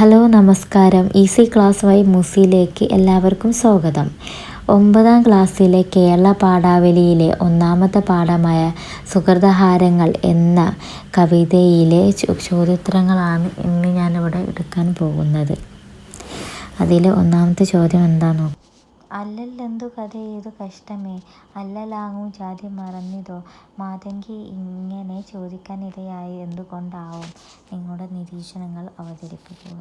Hello നമസ്കാരം. Easy class Y മൂസിയിലേക്ക് എല്ലാവർക്കും സ്വാഗതം. 9ാം ക്ലാസ്സിലെ കേരള പാഠാവലിയിലെ ഒന്നാമത്തെ പാഠമായ സുഹൃതഹാരങ്ങൾ എന്ന കവിതയിലെ ചോദ്യോത്തരങ്ങളാണ് ഇന്ന് ഞാനിവിടെ എടുക്കാൻ പോകുന്നത്. അതിൽ ഒന്നാമത്തെ ചോദ്യം എന്താണെന്ന് നോക്കാം. അല്ലല്ലെന്തു കഥയേതു കഷ്ടമേ, അല്ലലാങ്ങു ജാതി മറന്നിതോ. മാതങ്കി ഇങ്ങനെ ചോദിക്കാനിടയായി എന്തുകൊണ്ടാവും? നിങ്ങളുടെ നിരീക്ഷണങ്ങൾ അവതരിപ്പിക്കുക.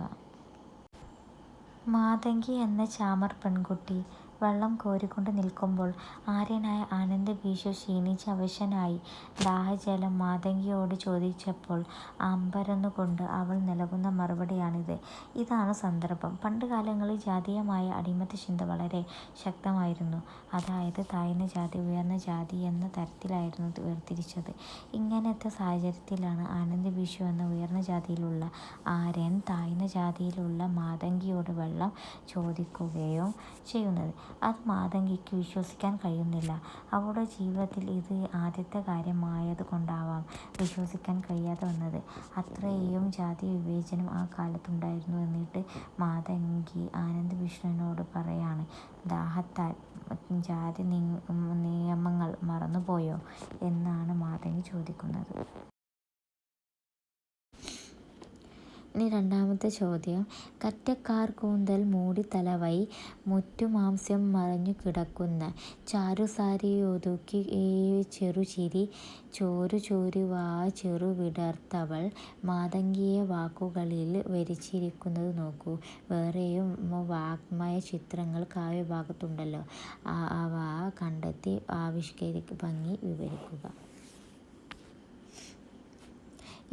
മാതങ്കി എന്ന ചാമർ പെൺകുട്ടി വെള്ളം കോരിക്കൊണ്ട് നിൽക്കുമ്പോൾ ആര്യനായ ആനന്ദഭീഷു ക്ഷീണിച്ച് അവശനായി ദാഹജലം മാതങ്കിയോട് ചോദിച്ചപ്പോൾ അമ്പരന്നുകൊണ്ട് അവൾ നൽകുന്ന മറുപടിയാണിത്. ഇതാണ് സന്ദർഭം. പണ്ടുകാലങ്ങളിൽ ജാതീയമായ അടിമത്ത ചിന്ത വളരെ ശക്തമായിരുന്നു. അതായത് താഴ്ന്ന ജാതി, ഉയർന്ന ജാതി എന്ന തരത്തിലായിരുന്നു വേർതിരിച്ചത്. ഇങ്ങനത്തെ സാഹചര്യത്തിലാണ് ആനന്ദഭീഷു എന്ന ഉയർന്ന ജാതിയിലുള്ള ആര്യൻ താഴ്ന്ന ജാതിയിലുള്ള മാതങ്കിയോട് വെള്ളം ചോദിക്കുകയും ചെയ്യുന്നത്. അത് മാതങ്കിക്ക് വിശ്വസിക്കാൻ കഴിയുന്നില്ല. അവളുടെ ജീവിതത്തിൽ ഇത് ആദ്യത്തെ കാര്യമായത് കൊണ്ടാവാം വിശ്വസിക്കാൻ കഴിയാതെ വന്നത്. അത്രയും ജാതി വിവേചനം ആ കാലത്തുണ്ടായിരുന്നു. എന്നിട്ട് മാതങ്കി ആനന്ദഭീഷുവിനോട് പറയാണ്, ദാഹത്താൽ ജാതി നിയമങ്ങൾ മറന്നുപോയോ എന്നാണ് മാതങ്കി ചോദിക്കുന്നത്. ഇനി രണ്ടാമത്തെ ചോദ്യം. കറ്റക്കാർ കൂന്തൽ മൂടി തലവൈ മുറ്റുമാംസ്യം മറഞ്ഞു കിടക്കുന്ന ചാരുസാരിയൊതുക്കി ചെറുചിരി ചോരുചോരുവാ ചെറുവിടർത്തവൾ മാതങ്കിയെ വാക്കുകളിൽ വരിച്ചിരിക്കുന്നത് നോക്കൂ. വേറെയും വാഗ്മയ ചിത്രങ്ങൾ കാവ്യഭാഗത്തുണ്ടല്ലോ. അവ കണ്ടെത്തി ഭംഗി വിവരിക്കുക.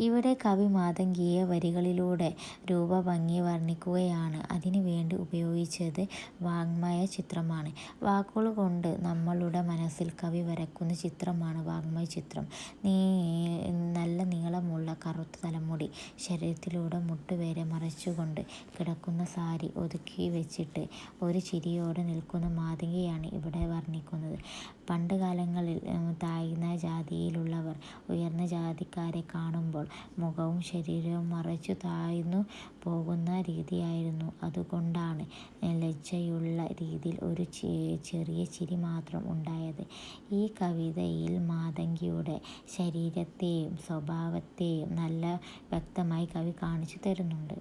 ഇവിടെ കവി മാതങ്കിയെ വരികളിലൂടെ രൂപഭംഗി വർണ്ണിക്കുകയാണ്. അതിനു വേണ്ടി ഉപയോഗിച്ചത് വാഗ്മയ ചിത്രമാണ്. വാക്കുകൊണ്ട് നമ്മളുടെ മനസ്സിൽ കവി വരക്കുന്ന ചിത്രമാണ് വാഗ്മയ ചിത്രം. നല്ല നീളമുള്ള കറുത്ത തലമുടി, ശരീരത്തിലൂടെ മുട്ടുവരെ മറച്ചുകൊണ്ട് കിടക്കുന്ന സാരി ഒതുക്കി വെച്ചിട്ട് ഒരു ചിരിയോടെ നിൽക്കുന്ന മാതങ്കിയാണ് ഇവിടെ വർണ്ണിക്കുന്നത്. പണ്ട് കാലങ്ങളിൽ താഴ്ന്ന ജാതിയിലുള്ളവർ ഉയർന്ന ജാതിക്കാരെ കാണുമ്പോൾ മുഖവും ശരീരവും മറച്ചു താഴ്ന്നു പോകുന്ന രീതിയായിരുന്നു. അതുകൊണ്ടാണ് ലജ്ജയുള്ള രീതിയിൽ ഒരു ചെറിയ ചിരി മാത്രം ഉണ്ടായത്. ഈ കവിതയിൽ മാതങ്കിയുടെ ശരീരത്തെയും സ്വഭാവത്തെയും നല്ല വ്യക്തമായി കവി കാണിച്ചു തരുന്നുണ്ട്.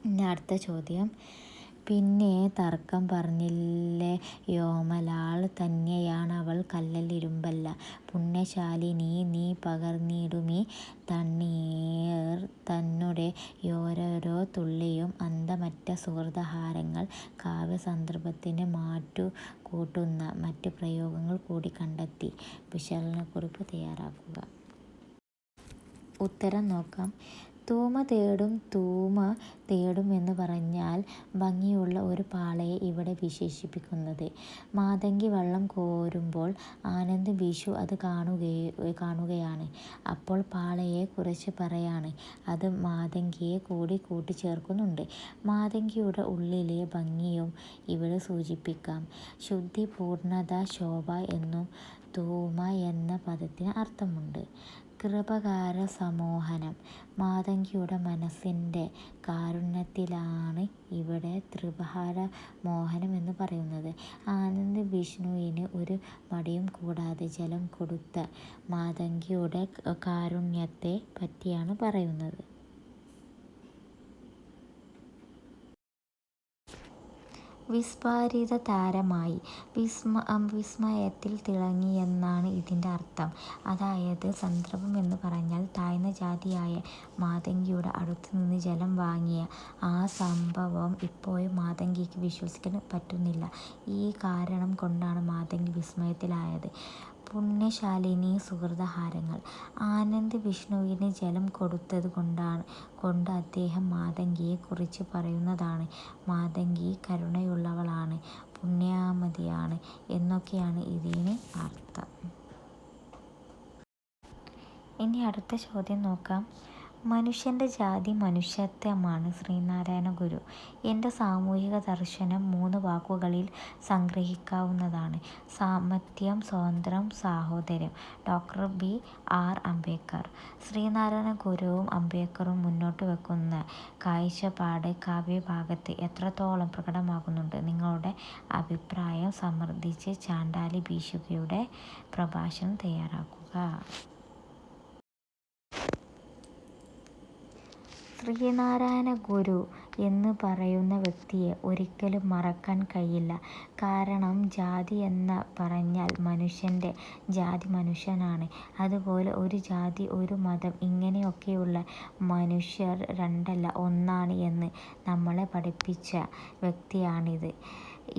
ഇനി അടുത്ത ചോദ്യം. പിന്നെ തർക്കം പറഞ്ഞില്ലയോമലാൾ തന്നെയാണവൾ കല്ലല്ലിരുമ്പല്ല. പുണ്യശാലിനി നീ പകർന്നിടുമീ തണ്ണീർ തന്നുടെ യോരോരോ തുള്ളിയും. അന്തമറ്റ സുഹൃതഹാരങ്ങൾ കാവ്യസന്ദർഭത്തിന് മാറ്റുകൂട്ടുന്ന മറ്റ് പ്രയോഗങ്ങൾ കൂടി കണ്ടെത്തി വിശകലനക്കുറിപ്പ് തയ്യാറാക്കുക. ഉത്തരം നോക്കാം. തൂമ തേടും എന്ന് പറഞ്ഞാൽ ഭംഗിയുള്ള ഒരു പാളയെ ഇവിടെ വിശേഷിപ്പിക്കുന്നത്. മാതങ്കി വെള്ളം കോരുമ്പോൾ ആനന്ദഭീഷു അത് കാണുകയാണ്. അപ്പോൾ പാളയെ കുറിച്ച് പറയാണ്. അത് മാതങ്കിയെ കൂടി കൂട്ടിച്ചേർക്കുന്നുണ്ട്. മാതങ്കിയുടെ ഉള്ളിലെ ഭംഗിയും ഇവിടെ സൂചിപ്പിക്കാം. ശുദ്ധി, പൂർണ്ണത, ശോഭ എന്നും തൂമ എന്ന പദത്തിന് അർത്ഥമുണ്ട്. കൃപകാര സമോഹനം. മാതങ്കിയുടെ മനസ്സിൻ്റെ കാരുണ്യത്തിലാണ് ഇവിടെ ത്രിപഹാര മോഹനം എന്ന് പറയുന്നത്. ആനന്ദഭീഷുവിന് ഒരു മടിയും കൂടാതെ ജലം കൊടുത്ത മാതങ്കിയുടെ കാരുണ്യത്തെ പറ്റിയാണ് പറയുന്നത്. വിസ്ഫാരിത താരമായി, വിസ്മയത്തിൽ തിളങ്ങിയെന്നാണ് ഇതിൻ്റെ അർത്ഥം. അതായത് സന്ദർഭം എന്ന് പറഞ്ഞാൽ താഴ്ന്ന ജാതിയായ മാതങ്കിയുടെ അടുത്തുനിന്ന് ജലം വാങ്ങിയ ആ സംഭവം ഇപ്പോഴും മാതങ്കിക്ക് വിശ്വസിക്കാൻ പറ്റുന്നില്ല. ഈ കാരണം കൊണ്ടാണ് മാതങ്കി വിസ്മയത്തിലായത്. പുണ്യശാലിനി സുഹൃതഹാരങ്ങൾ. ആനന്ദഭീഷുവിന് ജലം കൊടുത്തത് കൊണ്ട് അദ്ദേഹം മാതങ്കിയെ കുറിച്ച് പറയുന്നതാണ്. മാതങ്കി കരുണയുള്ളവളാണ്, പുണ്യാമതിയാണ് എന്നൊക്കെയാണ് ഇതിന് അർത്ഥം. ഇനി അടുത്ത ചോദ്യം നോക്കാം. മനുഷ്യൻ്റെ ജാതി മനുഷ്യത്വമാണ്. ശ്രീനാരായണ ഗുരു. എൻ്റെ സാമൂഹിക ദർശനം 3 വാക്കുകളിൽ സംഗ്രഹിക്കാവുന്നതാണ്: സമത്വം, സ്വാതന്ത്ര്യം, സാഹോദര്യം. Doctor BR. അംബേദ്കർ. ശ്രീനാരായണ ഗുരുവും അംബേദ്കറും മുന്നോട്ട് വയ്ക്കുന്ന കാഴ്ചപ്പാട് കാവ്യഭാഗത്ത് എത്രത്തോളം പ്രകടമാകുന്നുണ്ട്? നിങ്ങളുടെ അഭിപ്രായം സമർത്ഥിച്ച് ചാണ്ടാലി ഭിക്ഷുകിയുടെ പ്രഭാഷണം തയ്യാറാക്കുക. ശ്രീനാരായണ ഗുരു എന്ന് പറയുന്ന വ്യക്തിയെ ഒരിക്കലും മറക്കാൻ കഴിയില്ല. കാരണം ജാതി എന്ന് പറഞ്ഞാൽ മനുഷ്യൻ്റെ ജാതി മനുഷ്യനാണ്. അതുപോലെ ഒരു ജാതി, ഒരു മതം, ഇങ്ങനെയൊക്കെയുള്ള മനുഷ്യർ രണ്ടല്ല ഒന്നാണ് എന്ന് നമ്മളെ പഠിപ്പിച്ച വ്യക്തിയാണിത്.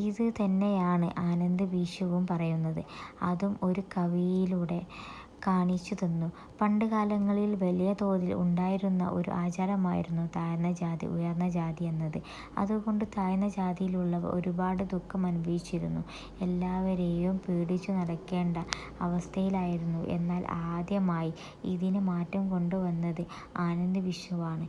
ഇത് തന്നെയാണ് ആനന്ദ് ഭിക്ഷുവും പറയുന്നത്. അതും ഒരു കവിയിലൂടെ കാണിച്ചു തന്നു. പണ്ട് കാലങ്ങളിൽ വലിയ തോതിൽ ഉണ്ടായിരുന്ന ഒരു ആചാരമായിരുന്നു താഴ്ന്ന ജാതി ഉയർന്ന ജാതി എന്നത്. അതുകൊണ്ട് താഴ്ന്ന ജാതിയിലുള്ളവർ ഒരുപാട് ദുഃഖം അനുഭവിച്ചിരുന്നു. എല്ലാവരെയും പേടിച്ചു നടക്കേണ്ട അവസ്ഥയിലായിരുന്നു. എന്നാൽ ആദ്യമായി ഇതിന് മാറ്റം കൊണ്ടുവന്നത് ആനന്ദ് ഭിക്ഷുവാണ്.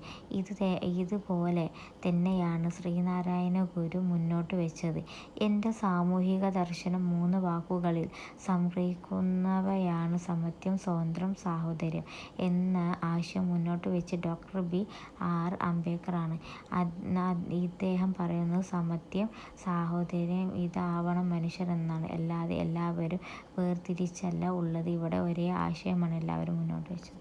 ഇതുപോലെ തന്നെയാണ് ശ്രീനാരായണ ഗുരു മുന്നോട്ട് വെച്ചത്. എൻ്റെ സാമൂഹിക ദർശനം 3 വാക്കുകളിൽ സംഗ്രഹിക്കുന്നവയാണ്: സമത്വം, സ്വാതന്ത്ര്യം, സാഹോദര്യം എന്ന ആശയം മുന്നോട്ട് വെച്ച് ഡോക്ടർ ബി.ആർ. അംബേദ്കർ ആണ്. ഇദ്ദേഹം പറയുന്നത് സമത്വം, സാഹോദര്യം ഇതാവണം മനുഷ്യർ എന്നാണ്. അല്ലാതെ എല്ലാവരും വേർതിരിച്ചല്ല ഉള്ളത്. ഇവിടെ ഒരേ ആശയമാണ് എല്ലാവരും മുന്നോട്ട് വെച്ചത്.